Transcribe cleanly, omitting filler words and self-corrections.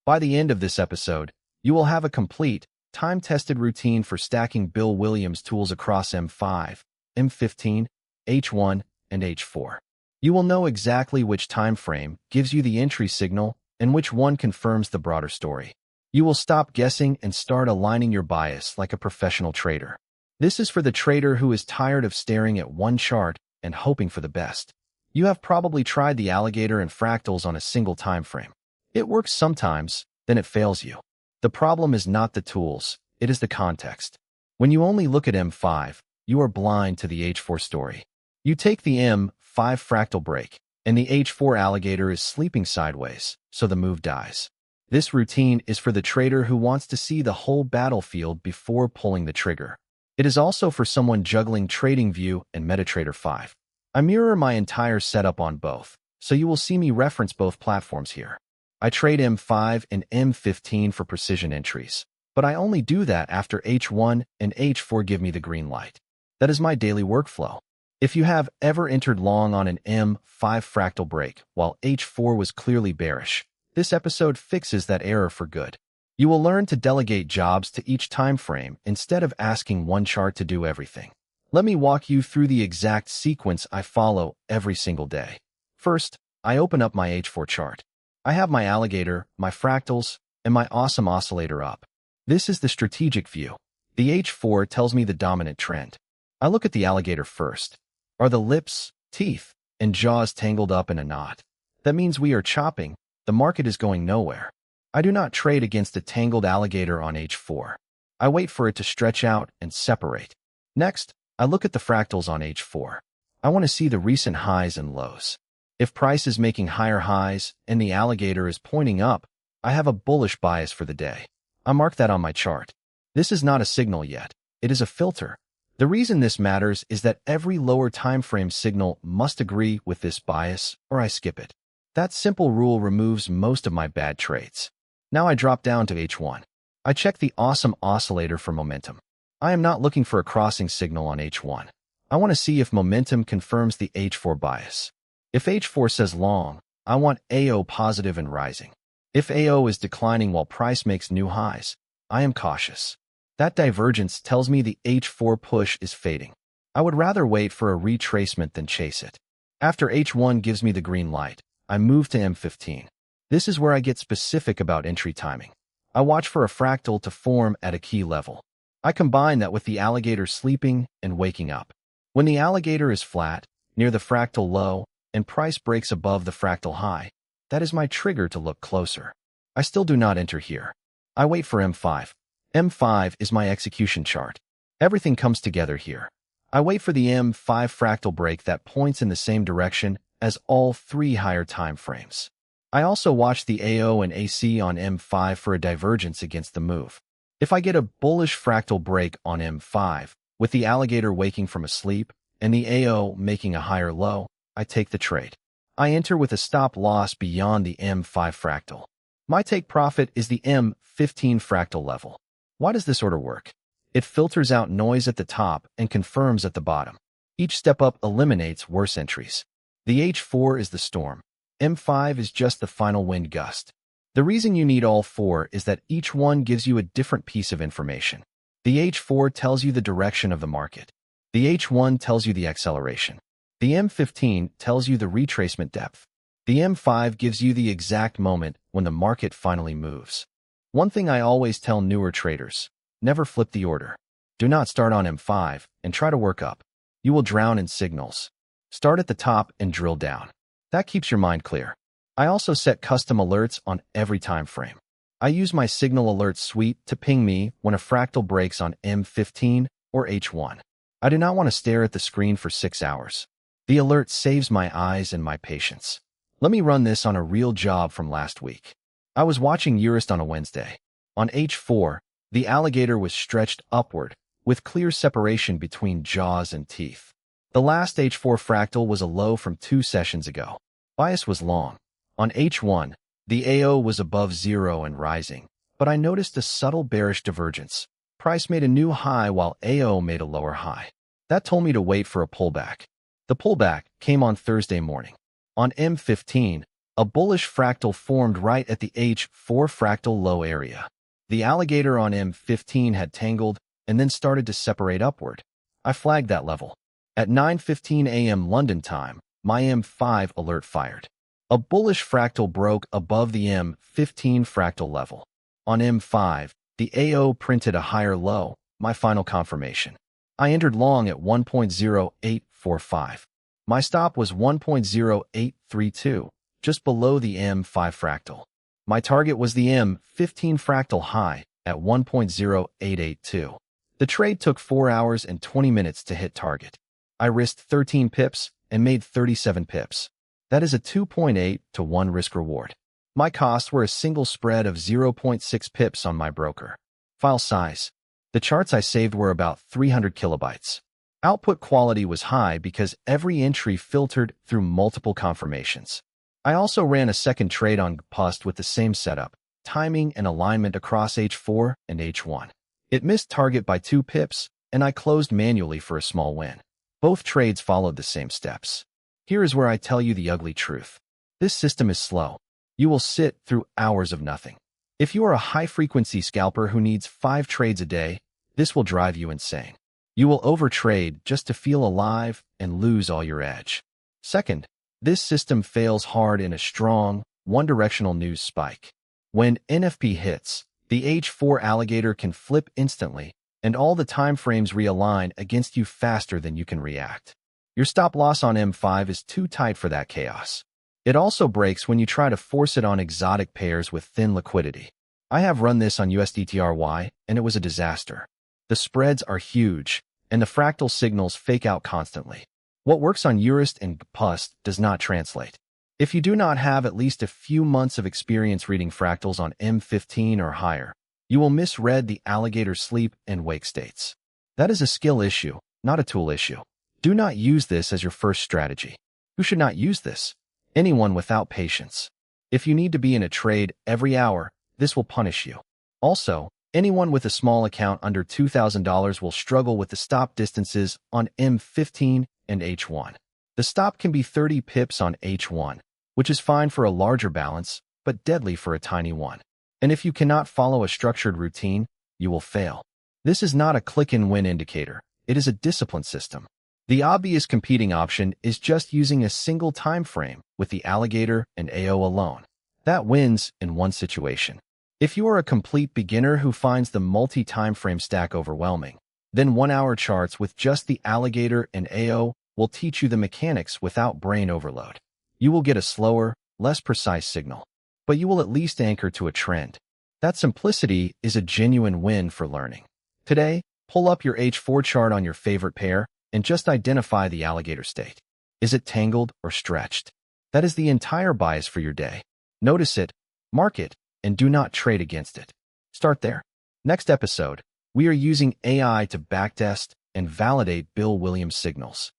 By the end of this episode, you will have a complete, time-tested routine for stacking Bill Williams tools across M5, M15, H1, and H4. You will know exactly which time frame gives you the entry signal and which one confirms the broader story. You will stop guessing and start aligning your bias like a professional trader. This is for the trader who is tired of staring at one chart and hoping for the best. You have probably tried the alligator and fractals on a single time frame. It works sometimes, then it fails you. The problem is not the tools, it is the context. When you only look at M5, you are blind to the H4 story. You take the M5 fractal break, and the H4 alligator is sleeping sideways, so the move dies. This routine is for the trader who wants to see the whole battlefield before pulling the trigger. It is also for someone juggling TradingView and MetaTrader 5. I mirror my entire setup on both, so you will see me reference both platforms here. I trade M5 and M15 for precision entries, but I only do that after H1 and H4 give me the green light. That is my daily workflow. If you have ever entered long on an M5 fractal break while H4 was clearly bearish, this episode fixes that error for good. You will learn to delegate jobs to each time frame instead of asking one chart to do everything. Let me walk you through the exact sequence I follow every single day. First, I open up my H4 chart. I have my alligator, my fractals, and my Awesome Oscillator up. This is the strategic view. The H4 tells me the dominant trend. I look at the alligator first. Are the lips, teeth, and jaws tangled up in a knot? That means we are chopping. The market is going nowhere. I do not trade against a tangled alligator on H4. I wait for it to stretch out and separate. Next, I look at the fractals on H4. I want to see the recent highs and lows. If price is making higher highs and the alligator is pointing up, I have a bullish bias for the day. I mark that on my chart. This is not a signal yet. It is a filter. The reason this matters is that every lower time frame signal must agree with this bias or I skip it. That simple rule removes most of my bad trades. Now I drop down to H1. I check the Awesome Oscillator for momentum. I am not looking for a crossing signal on H1. I want to see if momentum confirms the H4 bias. If H4 says long, I want AO positive and rising. If AO is declining while price makes new highs, I am cautious. That divergence tells me the H4 push is fading. I would rather wait for a retracement than chase it. After H1 gives me the green light, I move to M15. This is where I get specific about entry timing. I watch for a fractal to form at a key level. I combine that with the alligator sleeping and waking up. When the alligator is flat, near the fractal low, and price breaks above the fractal high, that is my trigger to look closer. I still do not enter here. I wait for M5. M5 is my execution chart. Everything comes together here. I wait for the M5 fractal break that points in the same direction as all three higher time frames. I also watch the AO and AC on M5 for a divergence against the move. If I get a bullish fractal break on M5, with the alligator waking from a sleep and the AO making a higher low, I take the trade. I enter with a stop loss beyond the M5 fractal. My take profit is the M15 fractal level. Why does this order work? It filters out noise at the top and confirms at the bottom. Each step up eliminates worse entries. The H4 is the storm. M5 is just the final wind gust. The reason you need all four is that each one gives you a different piece of information. The H4 tells you the direction of the market. The H1 tells you the acceleration. The M15 tells you the retracement depth. The M5 gives you the exact moment when the market finally moves. One thing I always tell newer traders, never flip the order. Do not start on M5 and try to work up. You will drown in signals. Start at the top and drill down. That keeps your mind clear. I also set custom alerts on every time frame. I use my signal alert suite to ping me when a fractal breaks on M15 or H1. I do not want to stare at the screen for 6 hours. The alert saves my eyes and my patience. Let me run this on a real job from last week. I was watching Eurist on a Wednesday. On H4, the alligator was stretched upward, with clear separation between jaws and teeth. The last H4 fractal was a low from 2 sessions ago. Bias was long. On H1, the AO was above zero and rising, but I noticed a subtle bearish divergence. Price made a new high while AO made a lower high. That told me to wait for a pullback. The pullback came on Thursday morning. On M15, A bullish fractal formed right at the H4 fractal low area. The alligator on M15 had tangled and then started to separate upward. I flagged that level. At 9:15 a.m. London time, my M5 alert fired. A bullish fractal broke above the M15 fractal level. On M5, the AO printed a higher low, my final confirmation. I entered long at 1.0845. My stop was 1.0832, just below the M5 fractal. My target was the M15 fractal high at 1.0882. The trade took 4 hours and 20 minutes to hit target. I risked 13 pips and made 37 pips. That is a 2.8 to 1 risk reward. My costs were a single spread of 0.6 pips on my broker. File size. The charts I saved were about 300 kilobytes. Output quality was high because every entry filtered through multiple confirmations. I also ran a second trade on GPUST with the same setup, timing and alignment across H4 and H1. It missed target by 2 pips, and I closed manually for a small win. Both trades followed the same steps. Here is where I tell you the ugly truth. This system is slow. You will sit through hours of nothing. If you are a high-frequency scalper who needs 5 trades a day, this will drive you insane. You will overtrade just to feel alive and lose all your edge. Second, this system fails hard in a strong, one-directional news spike. When NFP hits, the H4 alligator can flip instantly, and all the time frames realign against you faster than you can react. Your stop loss on M5 is too tight for that chaos. It also breaks when you try to force it on exotic pairs with thin liquidity. I have run this on USDTRY, and it was a disaster. The spreads are huge, and the fractal signals fake out constantly. What works on Eurist and GPUST does not translate. If you do not have at least a few months of experience reading fractals on M15 or higher, you will misread the alligator sleep and wake states. That is a skill issue, not a tool issue. Do not use this as your first strategy. Who should not use this? Anyone without patience. If you need to be in a trade every hour, this will punish you. Also, anyone with a small account under $2,000 will struggle with the stop distances on M15 and H1. The stop can be 30 pips on H1, which is fine for a larger balance, but deadly for a tiny one. And if you cannot follow a structured routine, you will fail. This is not a click-and-win indicator. It is a discipline system. The obvious competing option is just using a single time frame with the alligator and AO alone. That wins in one situation. If you are a complete beginner who finds the multi-timeframe stack overwhelming, then 1-hour charts with just the alligator and AO will teach you the mechanics without brain overload. You will get a slower, less precise signal, but you will at least anchor to a trend. That simplicity is a genuine win for learning. Today, pull up your H4 chart on your favorite pair and just identify the alligator state. Is it tangled or stretched? That is the entire bias for your day. Notice it, mark it, and do not trade against it. Start there. Next episode, we are using AI to backtest and validate Bill Williams signals.